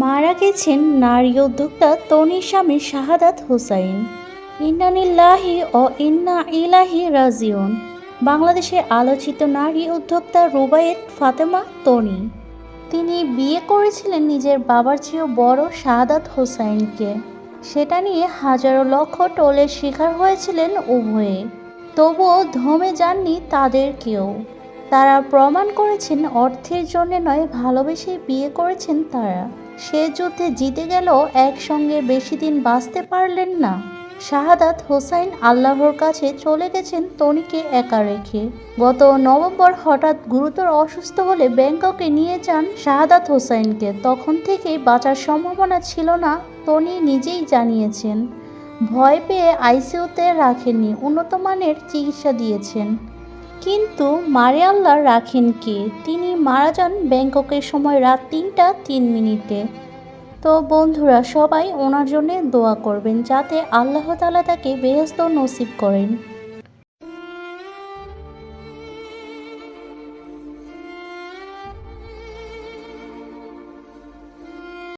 মারা গেছেন নারী উদ্যোক্তা তনির স্বামী শাহাদাত হোসাইন। ইন্না লিল্লাহি ও ইন্না ইলাইহি রাজিউন। বাংলাদেশের আলোচিত নারী উদ্যোক্তা রুবায়েত ফাতেমা তনি। তিনি বিয়ে করেছিলেন নিজের বাবার চেয়েও বড় শাহাদাত হোসাইনকে। সেটা নিয়ে হাজারো লক্ষ টোলের শিকার হয়েছিলেন উভয়ে। তবুও ধমে যাননি তাদের কেউ। তারা প্রমাণ করেছেন অর্থের জন্য নয়, ভালোবেসে বিয়ে করেছেন তারা। সে যুদ্ধে জিতে গেলেও একসঙ্গে বেশি দিন বাঁচতে পারলেন না। শাহাদাত হোসাইন আল্লাহর কাছে চলে গেছেন তনিকে একা রেখে। গত নভেম্বর হঠাৎ গুরুতর অসুস্থ হলে ব্যাংককে নিয়ে যান শাহাদাত হোসাইনকে। তখন থেকেই বাঁচার সম্ভাবনা ছিল না, তনি নিজেই জানিয়েছেন। ভয় পেয়ে আইসিইউতে রাখেননি, উন্নত মানের চিকিৎসা দিয়েছেন। কিন্তু মারে আল্লাহ রাখেন কে? তিনি মারা যান ব্যাংককের সময় রাত ৩টা ৩ মিনিটে। তো বন্ধুরা, সবাই ওনার জন্য দোয়া করবেন যাতে আল্লাহ তাআলা তাকে বেহেশত নসিব করেন।